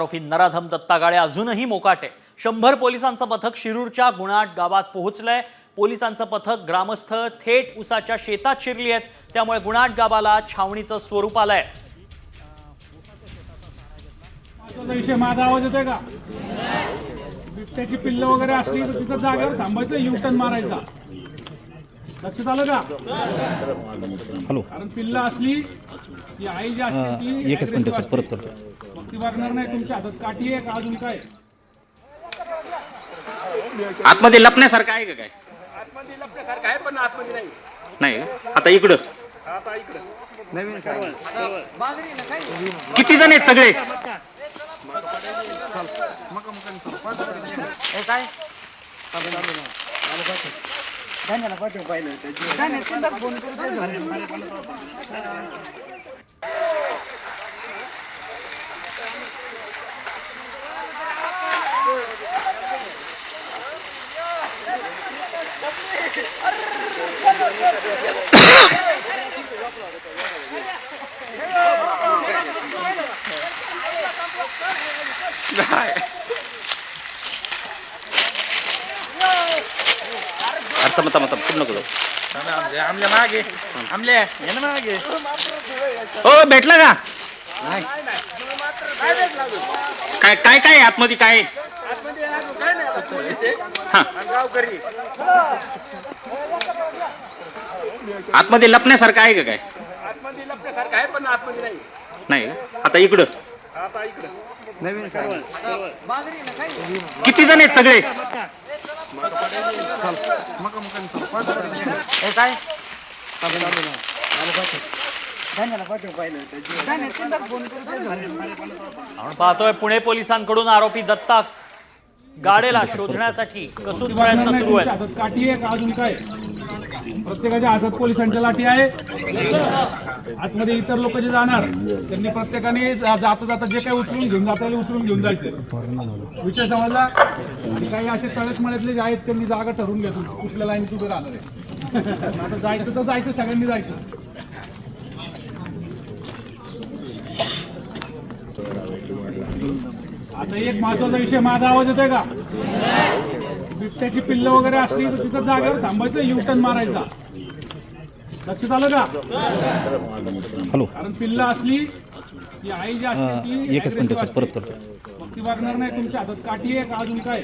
आरोपी नराधम दत्ता गाडे अजूनही मोकाटे। 100 पोलिसांचं पथक शिरूरच्या गुणाट गावात पोहोचलंय। पोलिसांचं पथक ग्रामस्थ थेट उसाच्या शेतात शिरली आहेत, त्यामुळे गुणाट गावाला छावणीचं स्वरूप आलंय। विषय माझा आवाज येतोय का? बिबट्याची पिल्लं वगैरे असली तर तिथं जागेवर थांबायचं, युटर्न मारायचा। लक्षात आलं का? हॅलो, कारण पिल्लं असली की आई जी असते ती एकच मिनिट सर, परत करतो। मग ती बघणार नाही तुमच्या हातात काठी आहे का अजून काय? आतमध्ये लपण्यासारखं आहे का काय? आतमध्ये लपण्यासारखं आहे पण आतमध्ये नाही। नाही का? आता इकडं नवीन किती जण आहेत सगळे? हो, भेटलं का? काय काय काय आतमध्ये काय? गावकरी आतमध्ये लपण्यासारखं आहे का काय? आतमध्ये लपण्यासारखं आहे पण आतमध्ये नाही। नाही का? आता इकडं नवीन किती जण आहेत सगळे? आपण पाहतोय पुणे पोलिसांकडून आरोपी दत्ता गाडेला शोधण्यासाठी कसून प्रयत्न सुरू आहेत। हातात काठी आहे का अजून काय? प्रत्येकाच्या हातात पोलिसांच्या लाठी आहे। आतमध्ये इतर लोक जे जाणार त्यांनी प्रत्येकाने जाता जाता जे काही उचलून घेऊन जाता येईल उचलून घेऊन जायचं। विषय समजला? आणि काही असे तळेत मळ्यातले जे आहेत त्यांनी जागा ठरवून घेतो कुठल्या लाईन उभे राहणार आहे। आता जायचं तर जायचं, सगळ्यांनी जायचं। आता एक महत्वाचा विषय माझा आवाज येतोय का? बिबट्याची पिल्लं वगैरे असली तर तिथं जागेवर थांबायचं, युटर्न मारायचा। लक्षात आलं का? हॅलो, कारण पिल्लं असली की आई जी असते ती एकच मिनिट सर, परत करतो। मग ती बघणार नाही तुमच्या हातात काठी आहे का अजून काय?